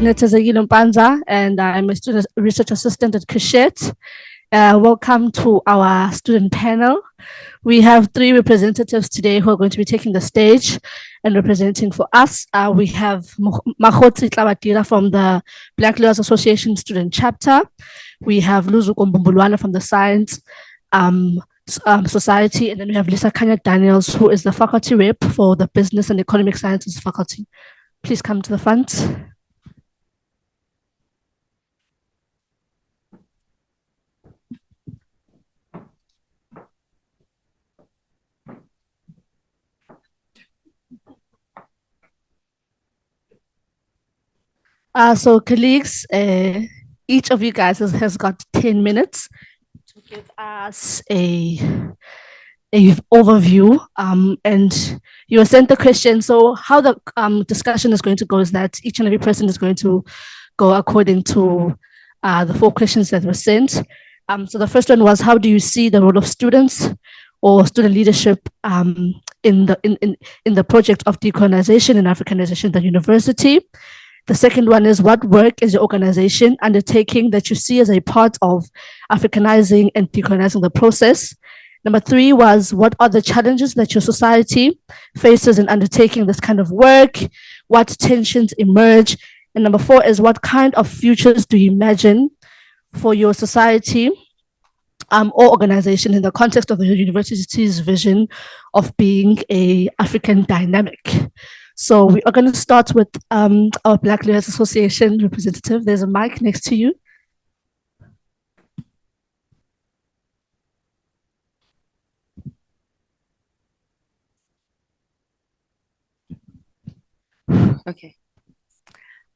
Sinetezegile Mpanza, and I'm a student research assistant at Kashet. Welcome to our student panel. We have three representatives today who are going to be taking the stage and representing for us. We have Mahotsi Tlabatira from the Black Lawyers Association Student Chapter. We have Luzuko Mbumbulwana from the Science Society, and then we have Lisa Kanya Daniels, who is the faculty rep for the Business and Economic Sciences faculty. Please come to the front. So colleagues, each of you guys has got 10 minutes to give us a overview, and you were sent the question. So how the discussion is going to go is that each and every person is going to go according to the 4 questions that were sent. So the first one was, how do you see the role of students or student leadership in the project of decolonization and Africanization at the university? The second one is, what work is your organization undertaking that you see as a part of Africanizing and decolonizing the process? Number 3 was, what are the challenges that your society faces in undertaking this kind of work? What tensions emerge? And number 4 is, what kind of futures do you imagine for your society or organization in the context of the university's vision of being a African dynamic? So we are going to start with our Black Lawyers Association representative. There's a mic next to you. Okay.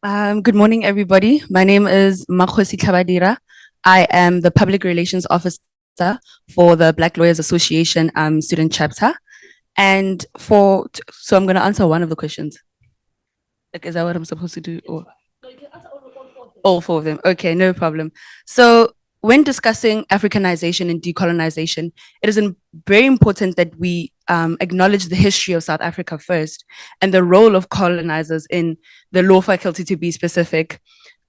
Good morning, everybody. My name is Makhosi Tlhabadira. I am the Public Relations Officer for the Black Lawyers Association Student Chapter. And so I'm going to answer one of the questions. Like, is that what I'm supposed to do? Or? No, you can answer all 4 of them. Okay, no problem. So when discussing Africanization and decolonization, it is very important that we acknowledge the history of South Africa first and the role of colonizers in the law faculty, to be specific.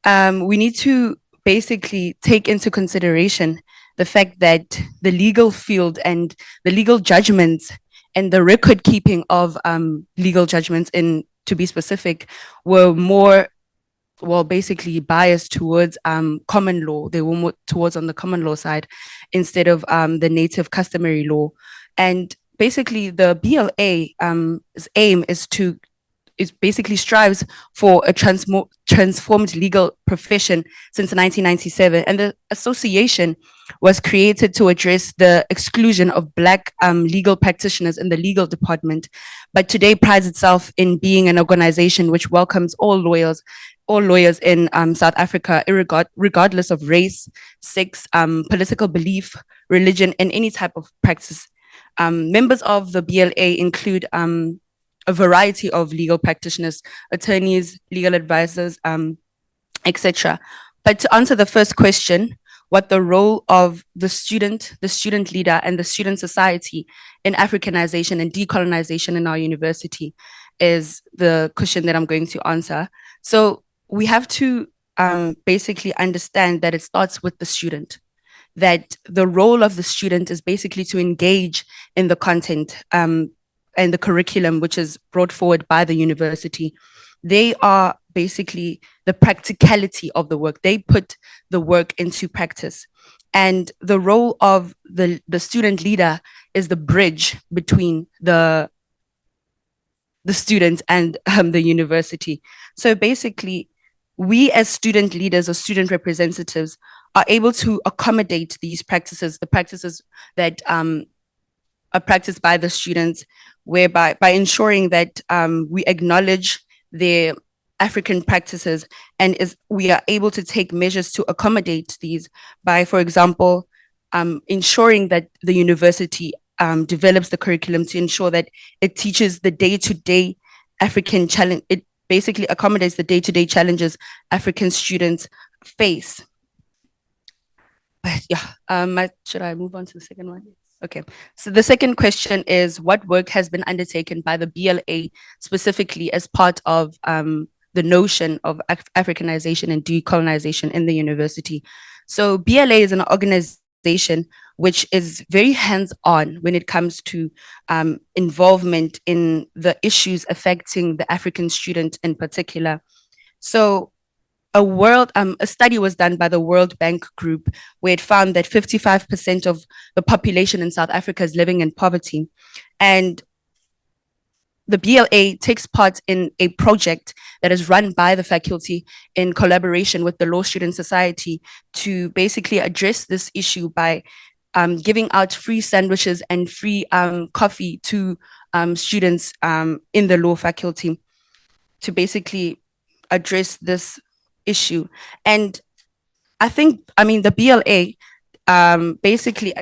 We need to basically take into consideration the fact that the legal field and the legal judgments and the record keeping of legal judgments, to be specific, were more, well, basically biased towards common law. They were more towards on the common law side instead of the native customary law. And basically the BLA's aim is basically strives for a transformed legal profession since 1997. And the association was created to address the exclusion of Black legal practitioners in the legal department, but today prides itself in being an organization which welcomes all lawyers in South Africa, regardless of race, sex, political belief, religion, and any type of practice. Members of the BLA include a variety of legal practitioners, attorneys, legal advisors, etc. But to answer the first question, what the role of the student leader, and the student society in Africanization and decolonization in our university is the question that I'm going to answer. So we have to basically understand that it starts with the student, that the role of the student is basically to engage in the content and the curriculum which is brought forward by the university. They are basically the practicality of the work. They put the work into practice. And the role of the student leader is the bridge between the student and the university. So basically, we as student leaders or student representatives are able to accommodate these practices, the practices that are practiced by the students, whereby by ensuring that we acknowledge their African practices, and we are able to take measures to accommodate these by, for example, ensuring that the university develops the curriculum to ensure that it teaches the day-to-day African challenge. It basically accommodates the day-to-day challenges African students face. But yeah, should I move on to the second one? Okay, so the second question is, what work has been undertaken by the BLA specifically as part of the notion of Africanization and decolonization in the university. So BLA is an organization which is very hands-on when it comes to involvement in the issues affecting the African student in particular. So a study was done by the World Bank Group where it found that 55% of the population in South Africa is living in poverty. And the BLA takes part in a project that is run by the faculty in collaboration with the Law Student Society to basically address this issue by giving out free sandwiches and free coffee to students in the law faculty to basically address this issue. And the BLA basically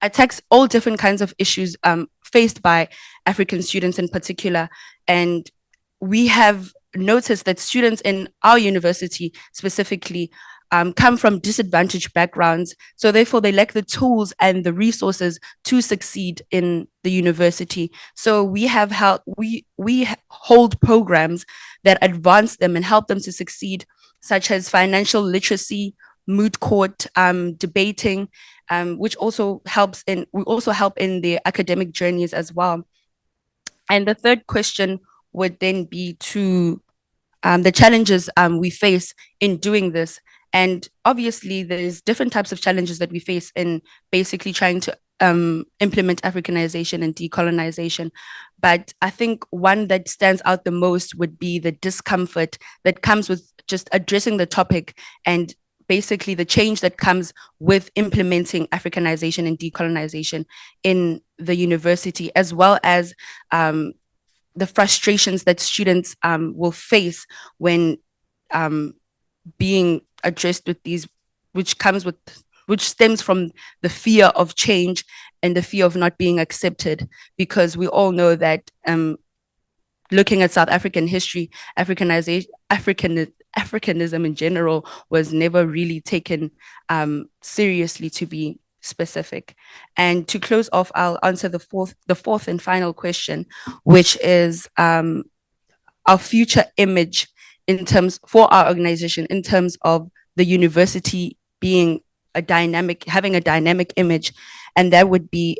attacks all different kinds of issues faced by African students in particular. And we have noticed that students in our university specifically come from disadvantaged backgrounds. So therefore they lack the tools and the resources to succeed in the university. So we hold programs that advance them and help them to succeed, such as financial literacy, moot court, debating, which also helps in their academic journeys as well. And the third question would then be to the challenges we face in doing this. And obviously, there's different types of challenges that we face in basically trying to implement Africanization and decolonization. But I think one that stands out the most would be the discomfort that comes with just addressing the topic and basically the change that comes with implementing Africanization and decolonization in the university, as well as the frustrations that students will face when being addressed with these, which stems from the fear of change and the fear of not being accepted, because we all know that looking at South African history, Africanism in general was never really taken seriously, to be specific. And to close off, I'll answer the fourth and final question, which is our future image for our organization in terms of the university being having a dynamic image. And that would be,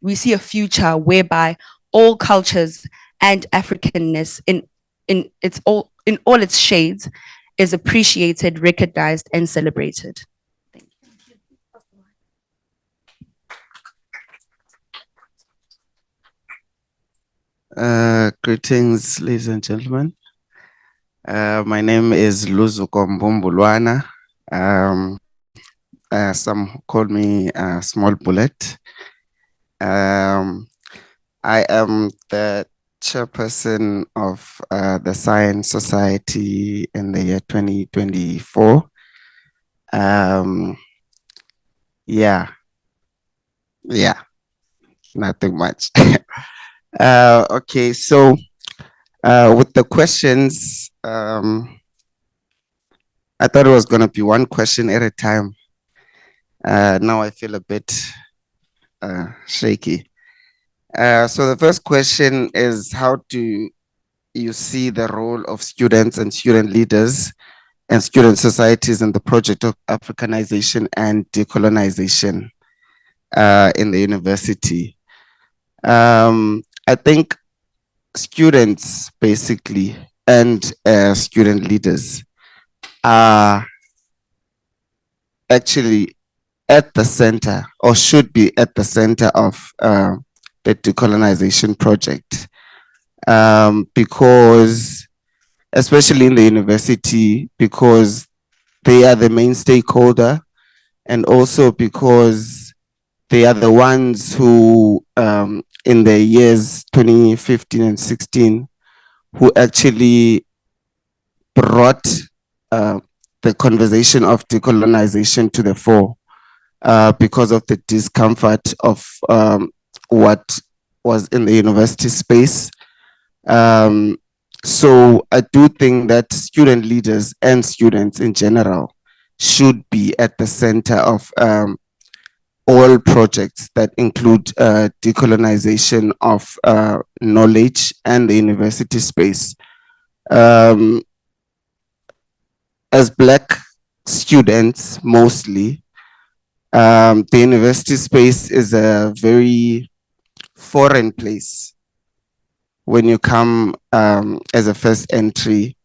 we see a future whereby all cultures and Africanness in all its shades is appreciated, recognized, and celebrated. Thank you. Greetings, ladies and gentlemen. My name is Luzuko Mbumbulwana. Some call me Small Bullet. I am the chairperson of the Science Society in the year 2024. Yeah, nothing much. Okay, so with the questions, I thought it was going to be one question at a time. Now I feel a bit shaky. So the first question is, how do you see the role of students and student leaders and student societies in the project of Africanization and decolonization in the university? I think students basically and student leaders are actually at the center, or should be at the center of the decolonization project, because especially in the university, because they are the main stakeholder, and also because they are the ones who in the years 2015 and 16 who actually brought the conversation of decolonization to the fore, because of the discomfort of what was in the university space. So I do think that student leaders and students in general should be at the center of all projects that include decolonization of knowledge and the university space. Um, as Black students, mostly, the university space is a very foreign place when you come as a first entry,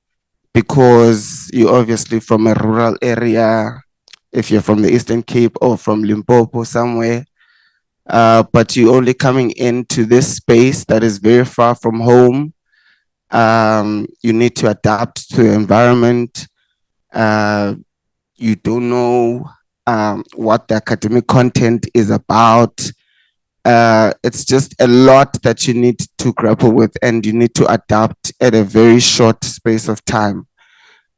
because you're obviously from a rural area, if you're from the Eastern Cape or from Limpopo somewhere, but you're only coming into this space that is very far from home. You need to adapt to the environment. You don't know what the academic content is about. It's just a lot that you need to grapple with, and you need to adapt at a very short space of time.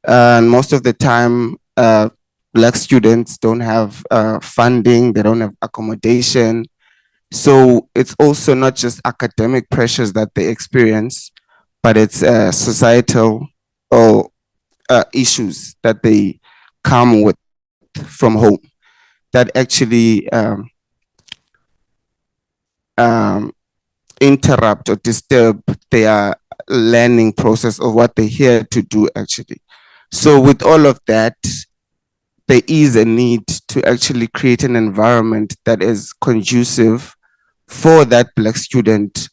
And most of the time, Black students don't have funding, they don't have accommodation. So it's also not just academic pressures that they experience, but it's societal or issues that they come with from home that actually interrupt or disturb their learning process of what they're here to do actually. So with all of that, there is a need to actually create an environment that is conducive for that Black student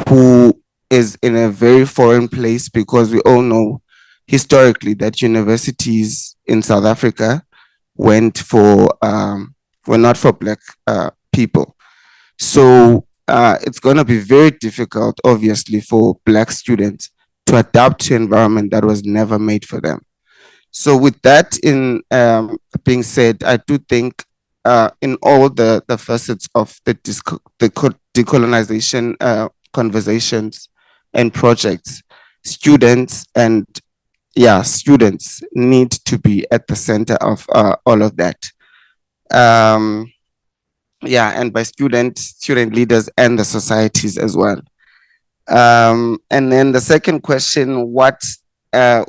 who is in a very foreign place, because we all know historically that universities in South Africa were not for Black people. So it's going to be very difficult, obviously, for Black students to adapt to an environment that was never made for them. So with that being said, I do think in all the facets of the decolonization conversations and projects, students need to be at the center of all of that. And by student leaders and the societies as well. And then the second question, what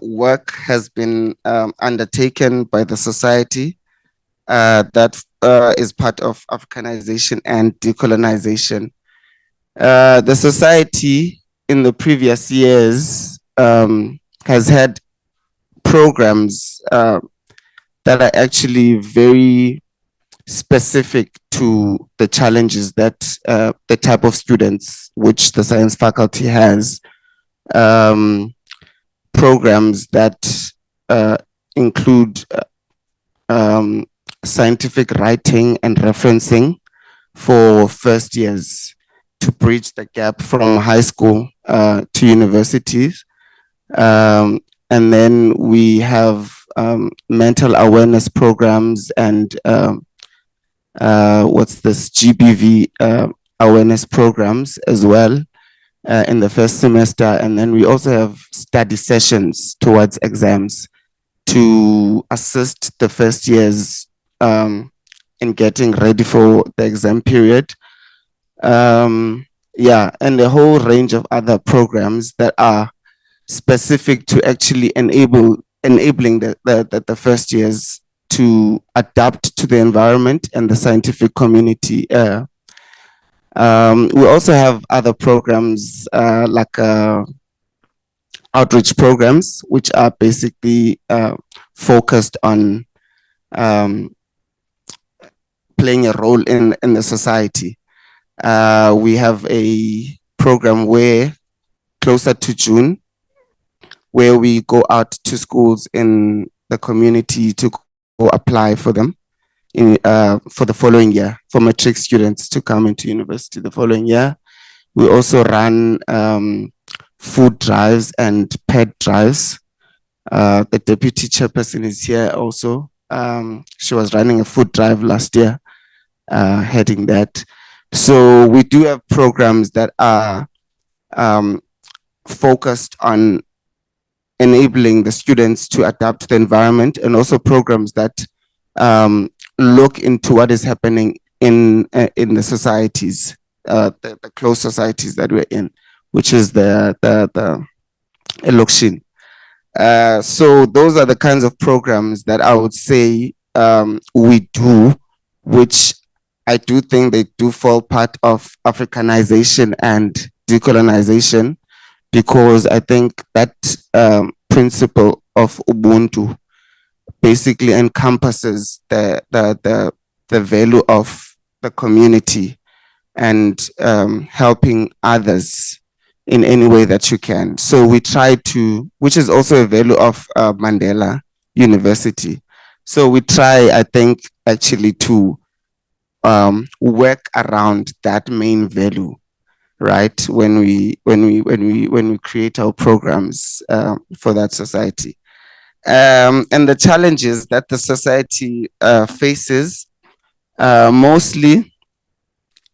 work has been undertaken by the society that is part of Africanization and decolonization. The society in the previous years has had programs that are actually very specific to the challenges that the type of students which the science faculty has. Programs that include scientific writing and referencing for first years to bridge the gap from high school to universities. And then we have mental awareness programs and GBV awareness programs as well in the first semester. And then we also have study sessions towards exams to assist the first years in getting ready for the exam period. And a whole range of other programs that are specific to actually enabling the first years to adapt to the environment and the scientific community. We also have other programs like outreach programs, which are basically focused on playing a role in the society. We have a program where, closer to June, where we go out to schools in the community to go apply for them for the following year, for matric students to come into university the following year. We also run food drives and pet drives. The deputy chairperson is here also. She was running a food drive last year, heading that. So we do have programs that are focused on enabling the students to adapt to the environment, and also programs that look into what is happening in the societies, the close societies that we're in, which is the election. So those are the kinds of programs that I would say we do, which I do think they do fall part of Africanization and decolonization, because I think that principle of Ubuntu basically encompasses the value of the community and helping others in any way that you can. So we try to, which is also a value of Mandela University. So we try, I think, actually to work around that main value, right? When we create our programs for that society. And the challenges that the society faces, mostly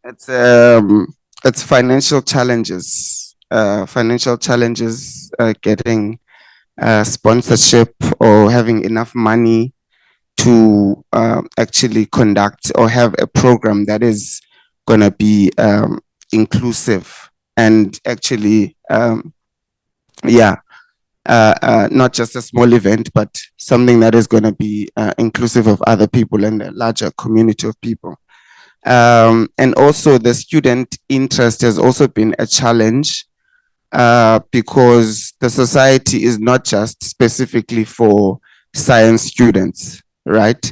it's financial challenges, getting sponsorship or having enough money to actually conduct or have a program that is going to be inclusive and actually, not just a small event, but something that is going to be inclusive of other people and a larger community of people. And also the student interest has also been a challenge because the society is not just specifically for science students, right?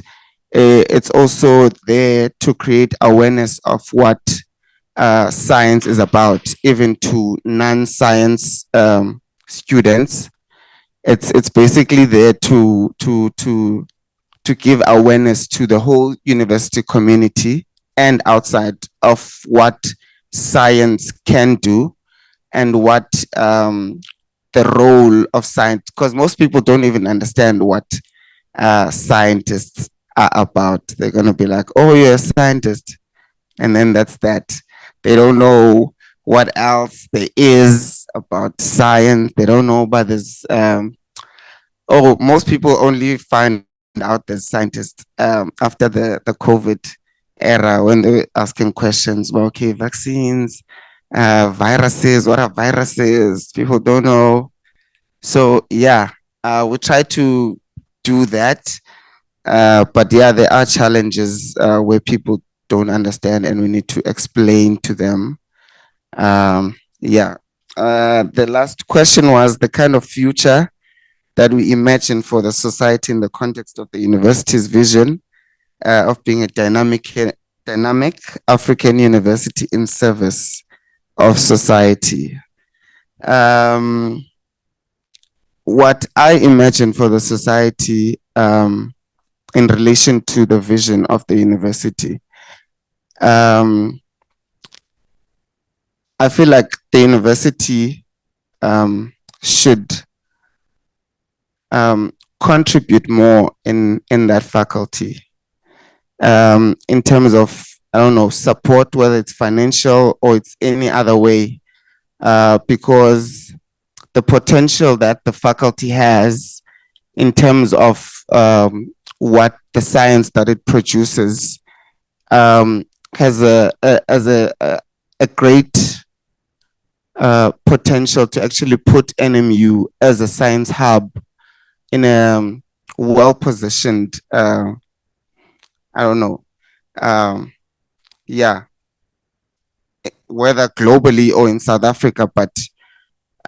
It's also there to create awareness of what science is about, even to non-science students. It's basically there to give awareness to the whole university community and outside of what science can do and what the role of science, because most people don't even understand what scientists are about. They're going to be like, oh, you're a scientist. And then that's that. They don't know what else there is about science. They don't know about this. Most people only find out there's scientists after the COVID era, when they were asking questions about, okay, vaccines, viruses, what are viruses? People don't know. So yeah, we try to do that. But yeah, there are challenges where people don't understand and we need to explain to them. The last question was the kind of future that we imagine for the society in the context of the university's vision of being a dynamic African university in service of society. What I imagine for the society in relation to the vision of the university, I feel like the university should contribute more in that faculty in terms of, I don't know, support, whether it's financial or it's any other way, because the potential that the faculty has in terms of what the science that it produces has a great potential to actually put NMU as a science hub in a well-positioned, I don't know, whether globally or in South Africa, but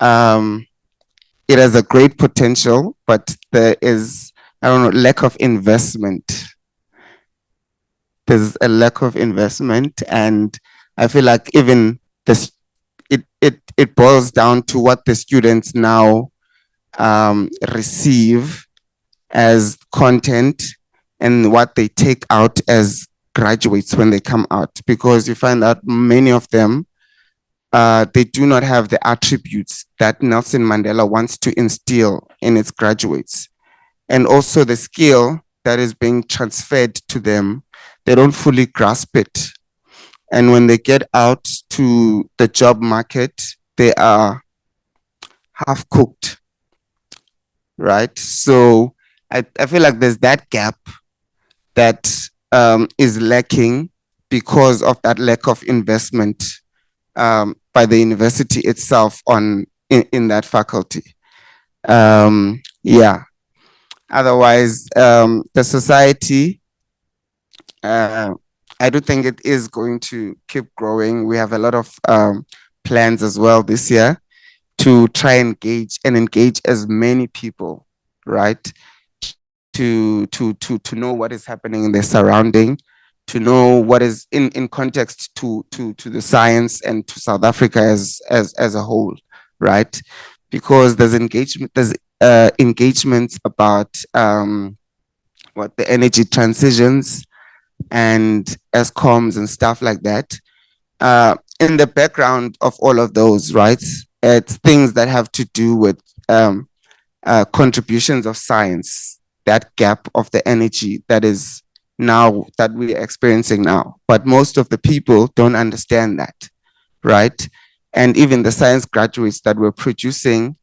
it has a great potential, but there is, I don't know, lack of investment. There's a lack of investment, and I feel like even this, it boils down to what the students now receive as content and what they take out as graduates when they come out, because you find that many of them, they do not have the attributes that Nelson Mandela wants to instill in its graduates. And also the skill that is being transferred to them, they don't fully grasp it. And when they get out to the job market, they are half cooked, right? So I feel like there's that gap that is lacking because of that lack of investment by the university itself in that faculty. Otherwise, the society, I do think it is going to keep growing. We have a lot of plans as well this year to try and engage as many people, right? To know what is happening in their surrounding, to know what is in context to the science and to South Africa as a whole, right? Because there's engagements about what the energy transitions and ESCOMs and stuff like that. In the background of all of those, right? It's things that have to do with contributions of science, that gap of the energy that is now that we're experiencing now. But most of the people don't understand that, right? And even the science graduates that we're producing,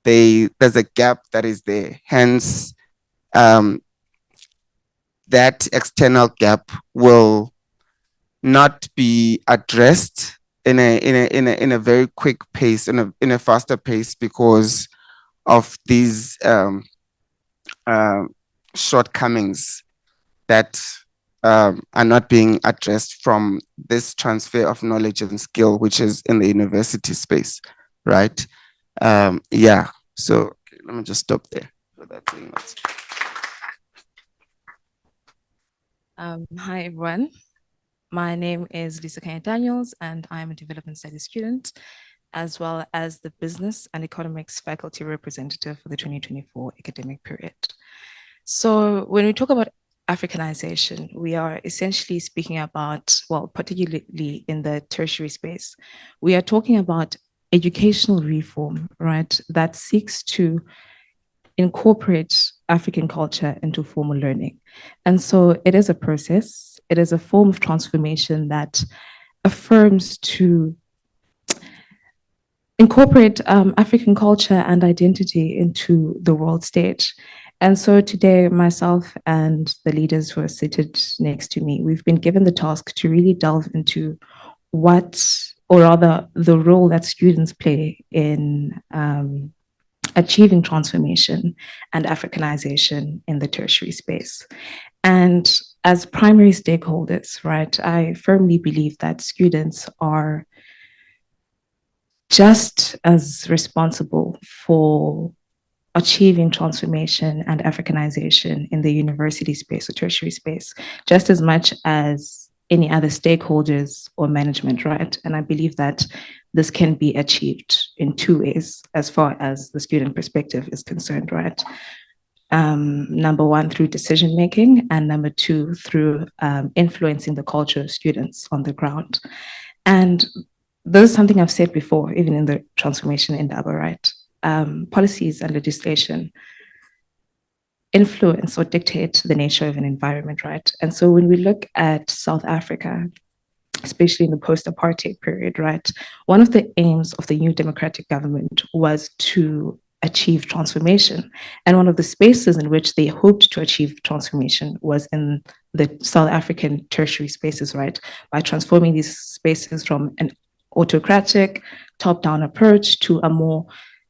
there's a gap that is there. Hence, that external gap will not be addressed in a very quick pace, in a faster pace, because of these shortcomings that are not being addressed from this transfer of knowledge and skill, which is in the university space, right? Yeah, so okay, let me just stop there. So that's it. Hi, everyone. My name is Lisa Kanya Daniels, and I'm a development studies student, as well as the business and economics faculty representative for the 2024 academic period. So when we talk about Africanization, we are essentially speaking about, well, particularly in the tertiary space, we are talking about educational reform, right, that seeks to incorporate African culture into formal learning. And so it is a process, it is a form of transformation that affirms to incorporate African culture and identity into the world stage. And so today, myself and the leaders who are seated next to me, we've been given the task to really delve into what, or rather the role that students play in achieving transformation and Africanization in the tertiary space. And as primary stakeholders, right, I firmly believe that students are just as responsible for achieving transformation and Africanization in the university space or tertiary space, just as much as any other stakeholders or management, right? And I believe that this can be achieved in two ways as far as the student perspective is concerned, right? Number one, through decision-making, and number two, through influencing the culture of students on the ground. And this is something I've said before, even in the transformation in Indaba, right? Policies and legislation influence or dictate the nature of an environment, right? And so when we look at South Africa, especially in the post-apartheid period, right, one of the aims of the new democratic government was to achieve transformation. And one of the spaces in which they hoped to achieve transformation was in the South African tertiary spaces, right, by transforming these spaces from an autocratic top-down approach to a more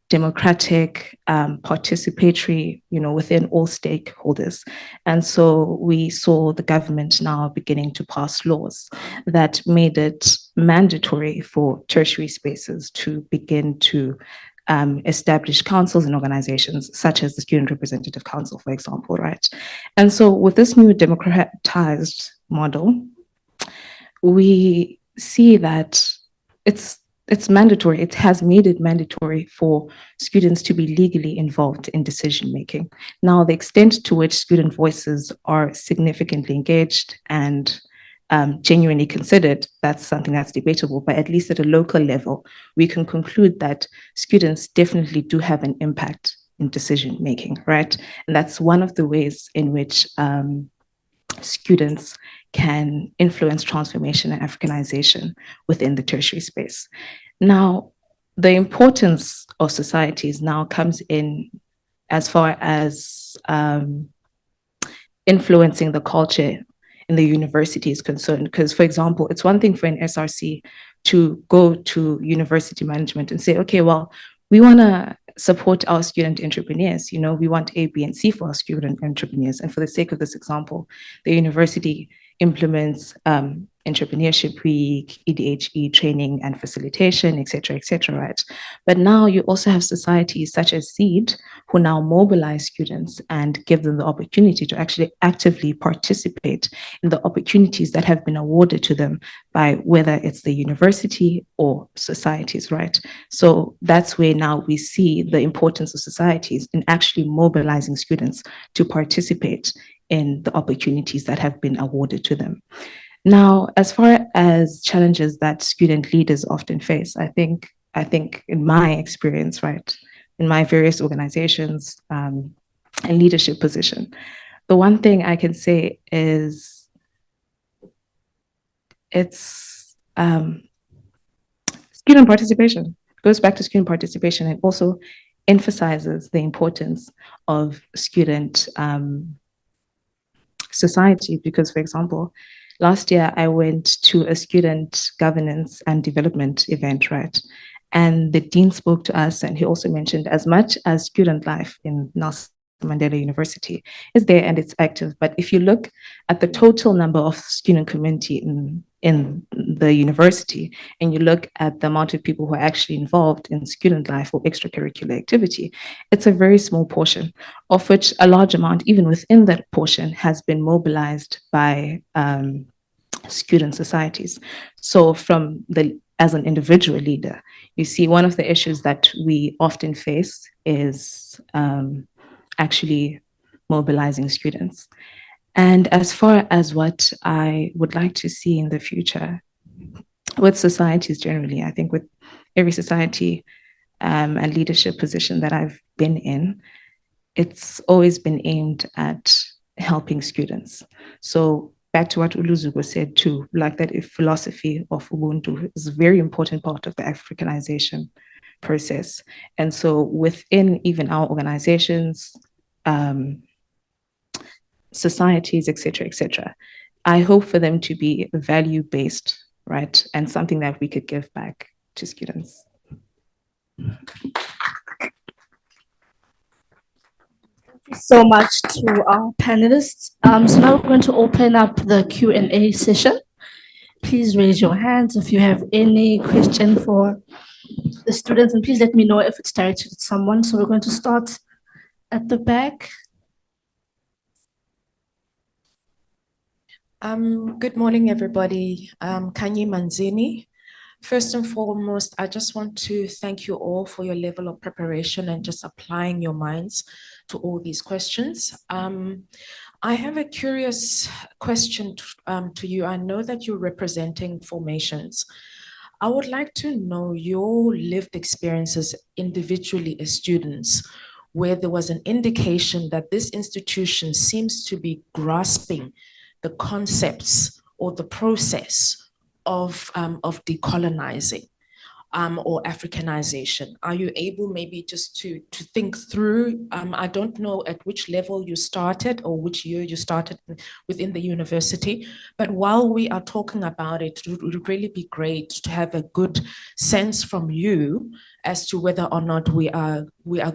democratic, participatory, within all stakeholders. And so we saw the government now beginning to pass laws that made it mandatory for tertiary spaces to begin to establish councils and organizations, such as the Student Representative Council, for example, right? And so with this new democratized model, we see that it's mandatory. It has made it mandatory for students to be legally involved in decision-making. Now, the extent to which student voices are significantly engaged and genuinely considered, that's something that's debatable, but at least at a local level, we can conclude that students definitely do have an impact in decision-making, right? And that's one of the ways in which students can influence transformation and Africanization within the tertiary space. Now, the importance of societies now comes in as far as influencing the culture in the university is concerned. Because, for example, it's one thing for an SRC to go to university management and say, okay, well, we want to support our student entrepreneurs. We want A, B, and C for our student entrepreneurs. And for the sake of this example, the university implements Entrepreneurship Week, ADWG training and facilitation, etc., right? But now you also have societies such as SEED, who now mobilize students and give them the opportunity to actually actively participate in the opportunities that have been awarded to them by whether it's the university or societies, right? So that's where now we see the importance of societies in actually mobilizing students to participate in the opportunities that have been awarded to them. Now, as far as challenges that student leaders often face, I think in my experience, right, in my various organizations and leadership position, the one thing I can say is it's student participation. It goes back to student participation and also emphasizes the importance of student society, because, for example, last year I went to a student governance and development event, right? And the dean spoke to us, and he also mentioned as much as student life in Nelson Mandela University is there and it's active, but if you look at the total number of student community in the university, and you look at the amount of people who are actually involved in student life or extracurricular activity, it's a very small portion, of which a large amount, even within that portion, has been mobilized by student societies. So as an individual leader, you see one of the issues that we often face is actually mobilizing students. And as far as what I would like to see in the future with societies generally, I think with every society and leadership position that I've been in, it's always been aimed at helping students. So back to what Uluzugo said too, like that if philosophy of Ubuntu is a very important part of the Africanization process. And so within even our organizations, societies, etc., I hope for them to be value-based, right? And something that we could give back to students. Thank you so much to our panelists. So now we're going to open up the Q&A session. Please raise your hands if you have any question for the students, and please let me know if it's directed at someone. So we're going to start at the back. Good morning, everybody. Kanye Manzini. First and foremost, I just want to thank you all for your level of preparation and just applying your minds to all these questions. I have a curious question to you. I know that you're representing formations. I would like to know your lived experiences individually as students, where there was an indication that this institution seems to be grasping the concepts or the process of decolonizing or Africanization. Are you able maybe just to think through, I don't know at which level you started or which year you started within the university, but while we are talking about it, it would really be great to have a good sense from you as to whether or not we are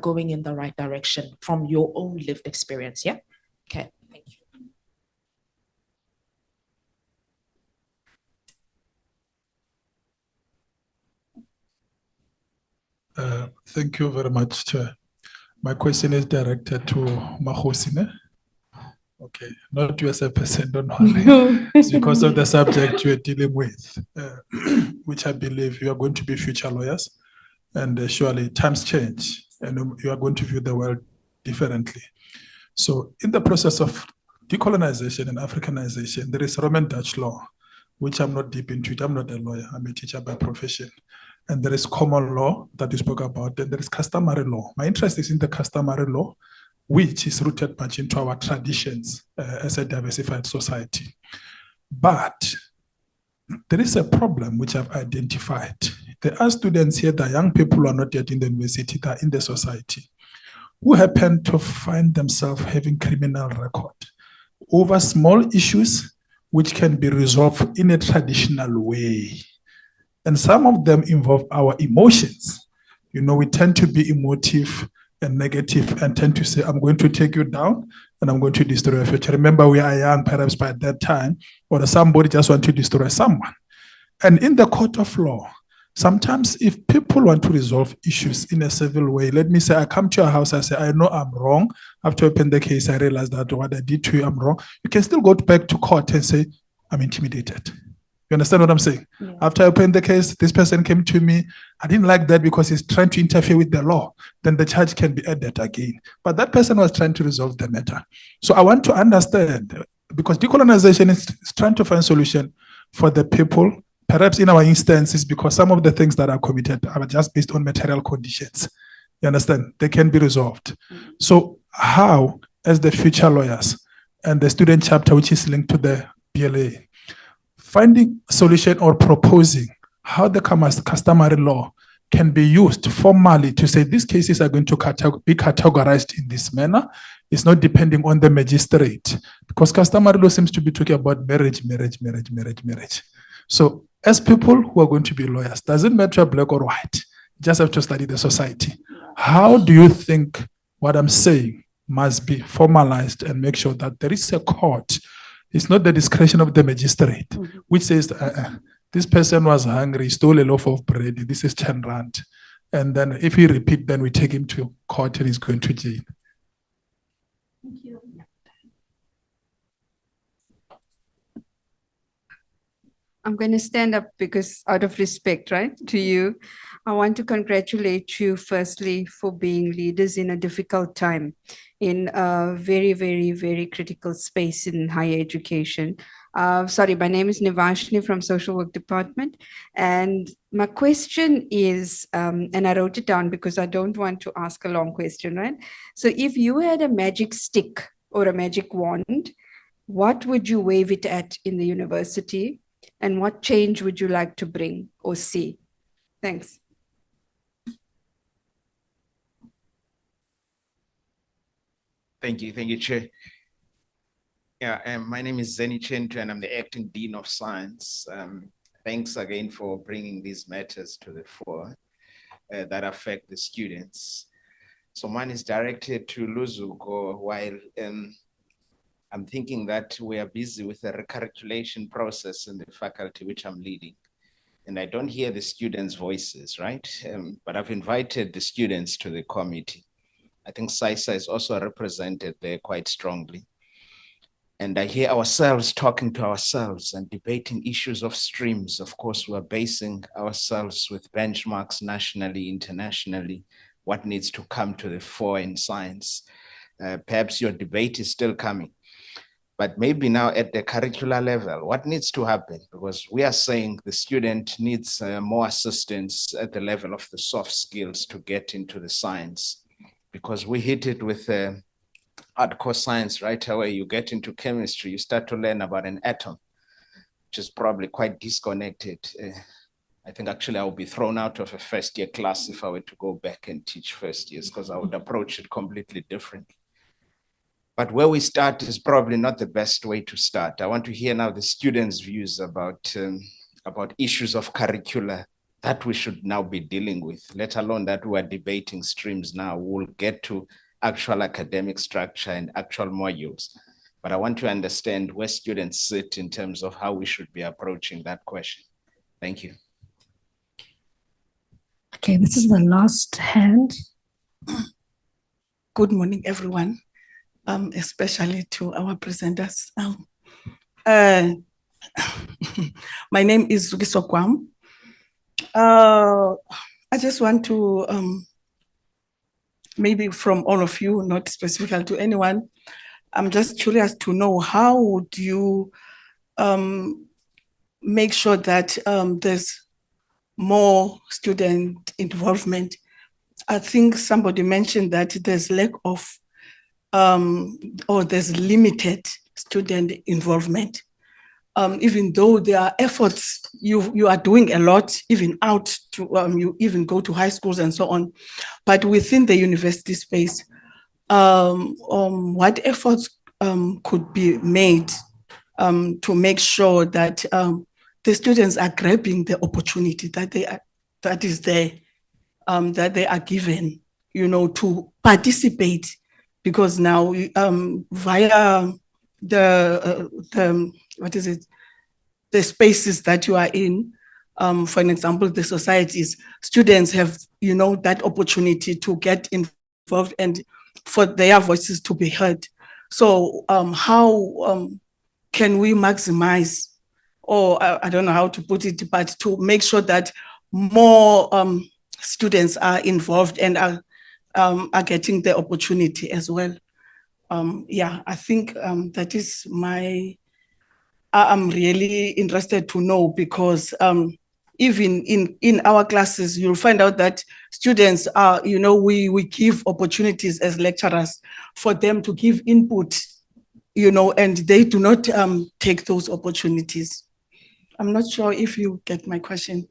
going in the right direction from your own lived experience, yeah? Okay, thank you. Thank you very much, Chair. My question is directed to Mahosine. Okay, not you as a person, don't worry. It's because of the subject you are dealing with, which I believe you are going to be future lawyers, and surely times change, and you are going to view the world differently. So in the process of decolonization and Africanization, there is Roman Dutch law, which I'm not deep into it. I'm not a lawyer, I'm a teacher by profession. And there is common law that you spoke about, and there is customary law. My interest is in the customary law, which is rooted much into our traditions as a diversified society. But there is a problem which I've identified. There are students here, the young people who are not yet in the university, that are in the society, who happen to find themselves having criminal record over small issues which can be resolved in a traditional way. And some of them involve our emotions. You know, we tend to be emotive and negative and tend to say, I'm going to take you down and I'm going to destroy your future. Remember, we are young, perhaps by that time, or somebody just want to destroy someone. And in the court of law, sometimes if people want to resolve issues in a civil way, let me say, I come to your house, I say, I know I'm wrong. After I open the case, I realize that what I did to you, I'm wrong. You can still go back to court and say, I'm intimidated. You understand what I'm saying? Yeah. After I opened the case, this person came to me. I didn't like that because he's trying to interfere with the law. Then the charge can be added again. But that person was trying to resolve the matter. So I want to understand, because decolonization is trying to find solution for the people. Perhaps in our instances, because some of the things that are committed are just based on material conditions. You understand? They can be resolved. Mm-hmm. So how, as the future lawyers and the student chapter, which is linked to the BLA, finding a solution or proposing how the customary law can be used formally to say these cases are going to be categorized in this manner. It's not depending on the magistrate, because customary law seems to be talking about marriage. So as people who are going to be lawyers, doesn't matter black or white, you just have to study the society. How do you think what I'm saying must be formalized and make sure that there is a court? It's not the discretion of the magistrate, which says, this person was hungry, stole a loaf of bread, this is 10 rand. And then if he repeat, then we take him to court and he's going to jail. Thank you. I'm going to stand up because out of respect, right, to you, I want to congratulate you firstly for being leaders in a difficult time, in a very, very, very critical space in higher education. Sorry, my name is Nivashni from Social Work Department. And my question is, and I wrote it down because I don't want to ask a long question, right? So if you had a magic stick or a magic wand, what would you wave it at in the university? And what change would you like to bring or see? Thanks. Thank you, Chair. Yeah, my name is Zeni Chentu and I'm the Acting Dean of Science. Thanks again for bringing these matters to the fore that affect the students. So mine is directed to Luzuko, while I'm thinking that we are busy with the recalculation process in the faculty, which I'm leading. And I don't hear the students' voices, right? But I've invited the students to the committee. I think SAISA is also represented there quite strongly. And I hear ourselves talking to ourselves and debating issues of streams. Of course, we're basing ourselves with benchmarks nationally, internationally, what needs to come to the fore in science. Perhaps your debate is still coming. But maybe now at the curricular level, what needs to happen? Because we are saying the student needs more assistance at the level of the soft skills to get into the science. Because we hit it with hardcore science right away. You get into chemistry, you start to learn about an atom, which is probably quite disconnected. I think actually I would be thrown out of a first year class if I were to go back and teach first years, because I would approach it completely differently. But where we start is probably not the best way to start. I want to hear now the students' views about issues of curricula that we should now be dealing with, let alone that we're debating streams now. We'll get to actual academic structure and actual modules. But I want to understand where students sit in terms of how we should be approaching that question. Thank you. Okay, this is the last hand. Good morning, everyone. Especially to our presenters. My name is Zugiso Kwam. I just want to, maybe from all of you, not specifically to anyone, I'm just curious to know how would you make sure that there's more student involvement. I think somebody mentioned that there's lack of or there's limited student involvement. Even though there are efforts, you are doing a lot, even out to, you even go to high schools and so on. But within the university space, what efforts could be made to make sure that the students are grabbing the opportunity that is there, that they are given, to participate, because now via the what is it, the spaces that you are in, for an example, the societies, students have, that opportunity to get involved and for their voices to be heard. So how can we maximize, or I don't know how to put it, but to make sure that more students are involved and are getting the opportunity as well? Yeah, I think that is I'm really interested to know, because even in our classes, you'll find out that students are, we give opportunities as lecturers for them to give input, and they do not take those opportunities. I'm not sure if you get my question.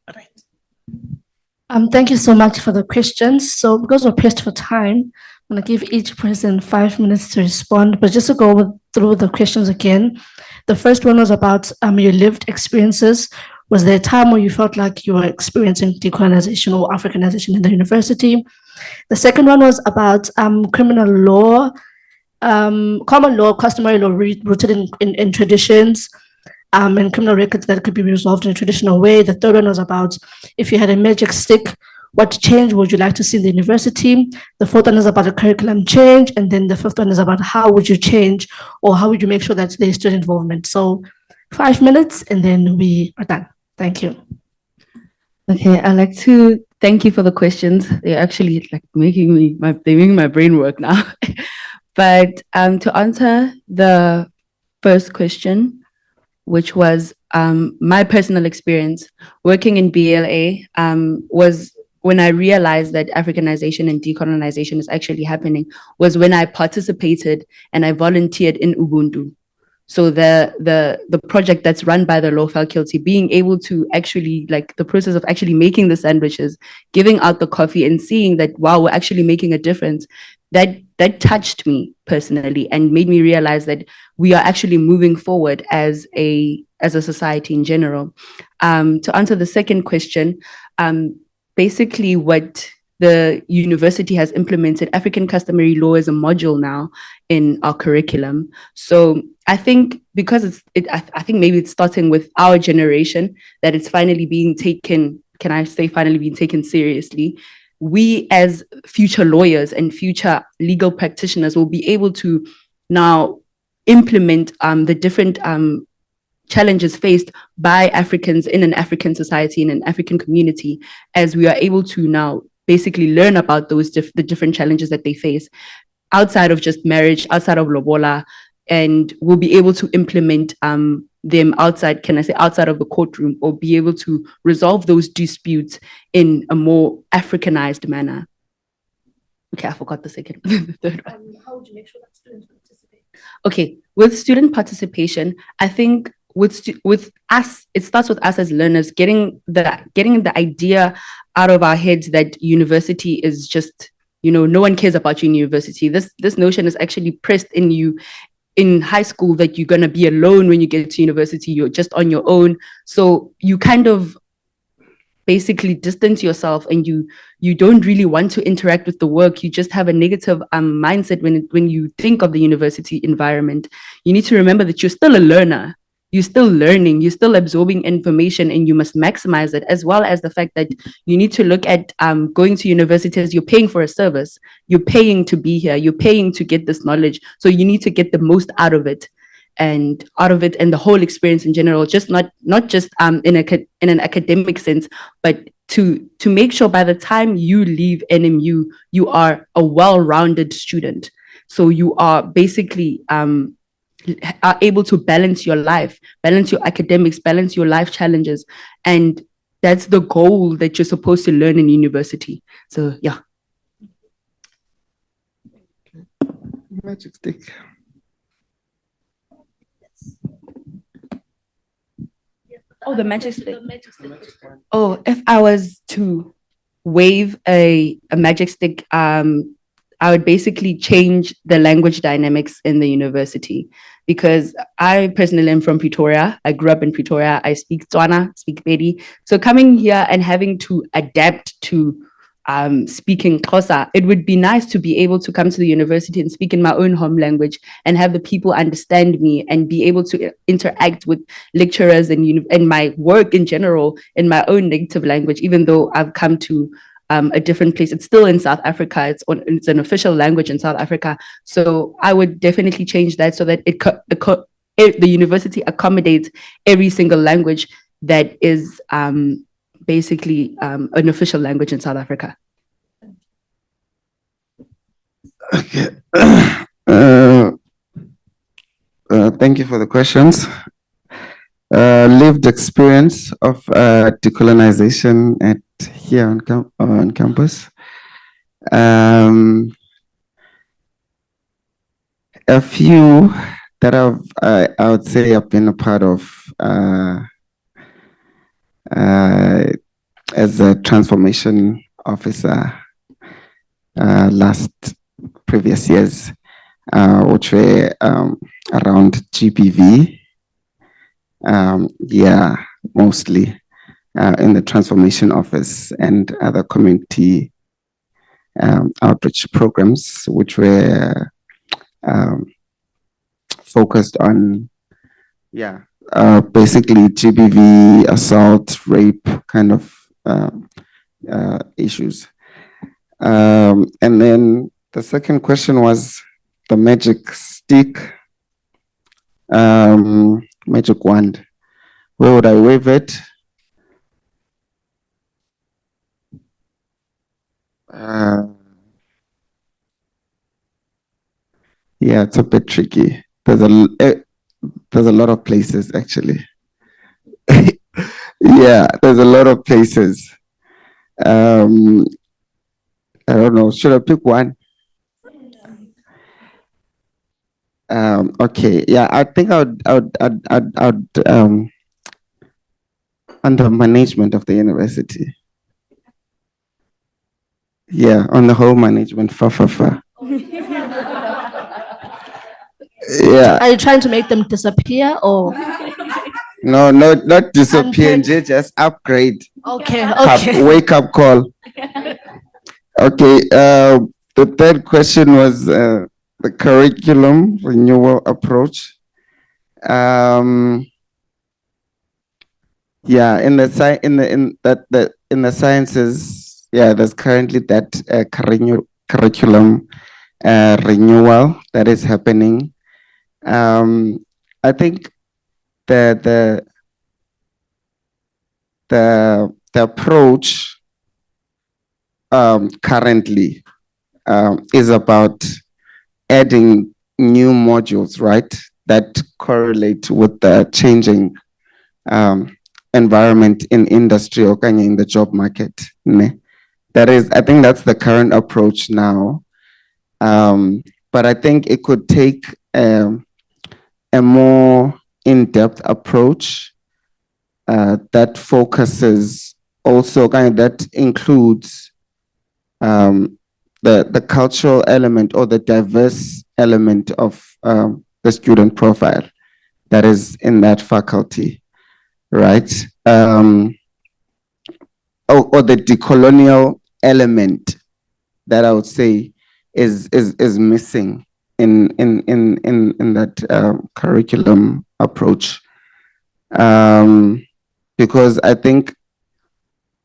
All right. Thank you so much for the questions. So because we're pressed for time, I'm going to give each person 5 minutes to respond, but just to go through the questions again. The first one was about your lived experiences. Was there a time where you felt like you were experiencing decolonization or Africanization in the university? The second one was about criminal law, common law, customary law rooted in traditions, and criminal records that could be resolved in a traditional way. The third one was about if you had a magic stick, what change would you like to see in the university? The fourth one is about a curriculum change. And then the fifth one is about how would you change, or how would you make sure that there's student involvement? So 5 minutes and then we are done. Thank you. Okay, I'd like to thank you for the questions. They're actually like making my brain work now. But to answer the first question, which was my personal experience working in BLA, was when I realized that Africanization and decolonization is actually happening, was when I participated and I volunteered in Ubuntu. So the project that's run by the law faculty, being able to actually, like the process of actually making the sandwiches, giving out the coffee and seeing that, wow, we're actually making a difference, that touched me personally and made me realize that we are actually moving forward as a society in general. To answer the second question, basically what the university has implemented, African customary law is a module now in our curriculum. So I think because I think maybe it's starting with our generation that it's finally being taken, can I say finally being taken seriously. We as future lawyers and future legal practitioners will be able to now implement the different challenges faced by Africans in an African society, in an African community, as we are able to now basically learn about those the different challenges that they face outside of just marriage, outside of lobola, and we'll be able to implement them outside, can I say, outside of the courtroom, or be able to resolve those disputes in a more Africanized manner. Okay, I forgot the second, the third one. How would you make sure that students participate? Okay, with student participation, I think with us, it starts with us as learners, getting the idea out of our heads that university is just, no one cares about you in university. This notion is actually pressed in you in high school, that you're going to be alone when you get to university, you're just on your own. So you kind of basically distance yourself and you don't really want to interact with the work. You just have a negative mindset when you think of the university environment. You need to remember that you're still a learner. You're still learning, you're still absorbing information, and you must maximize it, as well as the fact that you need to look at going to universities. You're paying for a service, you're paying to be here, you're paying to get this knowledge. So you need to get the most out of it and the whole experience in general, just not just in an academic sense, but to make sure by the time you leave NMU, you are a well-rounded student. So you are basically are able to balance your life, balance your academics, balance your life challenges. And that's the goal that you're supposed to learn in university. So, yeah. Magic stick. Oh, the magic stick. Oh, if I was to wave a magic stick, I would basically change the language dynamics in the university, because I personally am from Pretoria. I grew up in Pretoria. I speak Tswana, speak Pedi. So coming here and having to adapt to speaking Xhosa, it would be nice to be able to come to the university and speak in my own home language and have the people understand me and be able to interact with lecturers and my work in general in my own native language, even though I've come to a different place. It's still in South Africa. It's an official language in South Africa. So I would definitely change that so that the university accommodates every single language that is basically an official language in South Africa. Okay. Thank you for the questions. Lived experience of decolonization here on campus. A few that I would say I've been a part of as a transformation officer previous years, which were around GBV, mostly in the transformation office and other community outreach programs, which were focused on, basically GBV, assault, rape kind of issues. And then the second question was the magic stick, magic wand. Where would I wave it? Yeah, it's a bit tricky. There's a lot of places actually. Yeah, there's a lot of places. I don't know. Should I pick one? Okay. Yeah, I think I would under management of the university. Yeah, on the whole management. Yeah. Are you trying to make them disappear or? No, not disappear, just upgrade. Okay. Wake up call. Okay. The third question was the curriculum renewal approach. Yeah, in the sciences, there's currently that curriculum renewal that is happening. I think the approach currently is about adding new modules, right, that correlate with the changing environment in industry or in the job market. That is, I think that's the current approach now. But I think it could take a more in-depth approach that focuses also that includes the cultural element or the diverse element of the student profile that is in that faculty, right? Or the decolonial element that I would say is missing in that curriculum approach, because I think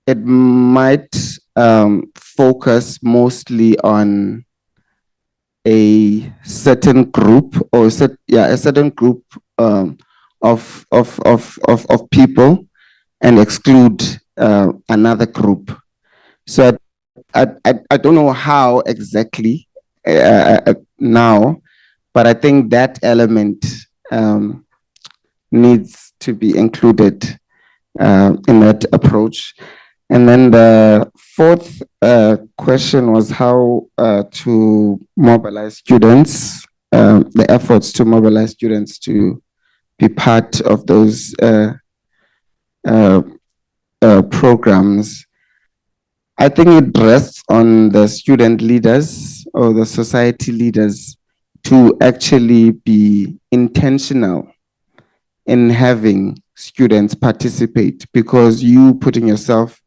it might focus mostly on a certain group or a certain group of people and exclude another group. So I don't know how exactly now, but I think that element needs to be included in that approach. And then the fourth question was how to mobilize students, the efforts to mobilize students to be part of those programs. I think it rests on the student leaders or the society leaders to actually be intentional in having students participate, because you putting yourself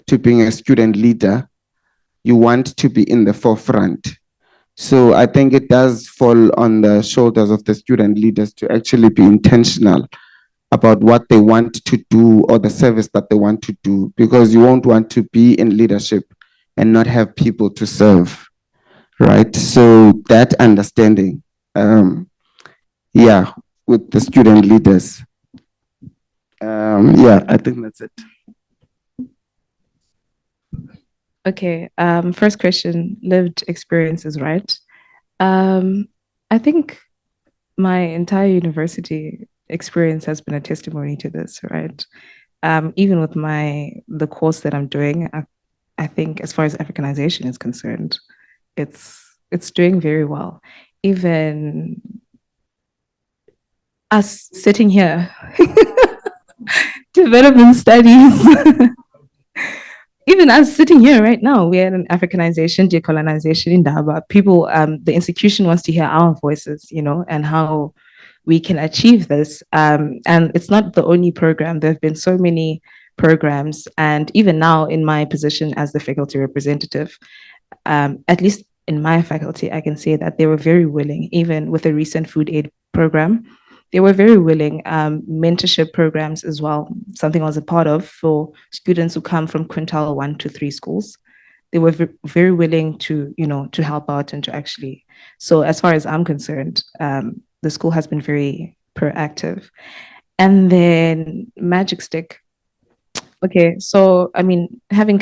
to being a student leader, you want to be in the forefront. So I think it does fall on the shoulders of the student leaders to actually be intentional about what they want to do or the service that they want to do, because you won't want to be in leadership and not have people to serve, right? So that understanding, yeah, with the student leaders. Yeah, I think that's it. Okay, first question, lived experiences, right? I think my entire university experience has been a testimony to this, right? Even with the course that I'm doing, I think as far as Africanization is concerned, it's doing very well. Even us sitting here, development studies. Even us sitting here right now, we're in an Africanization-Decolonisation Indaba. People, the institution wants to hear our voices, you know, and how we can achieve this. And it's not the only program. There have been so many programs. And even now in my position as the faculty representative, at least in my faculty, I can say that they were very willing, even with the recent food aid program. They were very willing, mentorship programs as well, something I was a part of for students who come from quintile 1 to 3 schools. They were very willing to, you know, to help out and to actually, so as far as I'm concerned, the school has been very proactive. And then Magic Stick. Okay, so I mean, having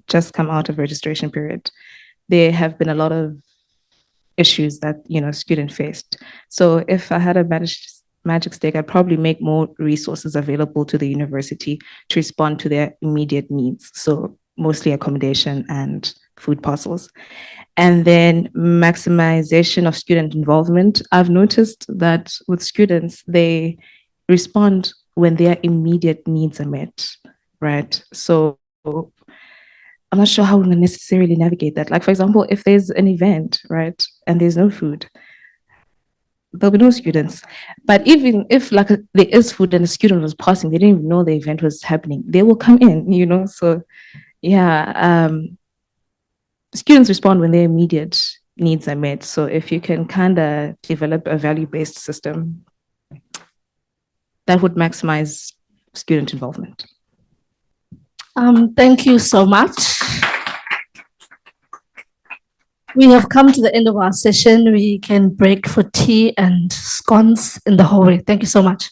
just come out of registration period, there have been a lot of issues that, you know, student faced. So if I had a magic stick, I'd probably make more resources available to the university to respond to their immediate needs. So mostly accommodation and food parcels. And then maximization of student involvement. I've noticed that with students, they respond when their immediate needs are met, right? So I'm not sure how we're going to necessarily navigate that. Like, for example, if there's an event, right, and there's no food, there'll be no students. But even if like there is food and the student was passing, they didn't even know the event was happening, they will come in, you know? So yeah, students respond when their immediate needs are met. So if you can kind of develop a value-based system, that would maximize student involvement. Thank you so much. We have come to the end of our session. We can break for tea and scones in the hallway. Thank you so much.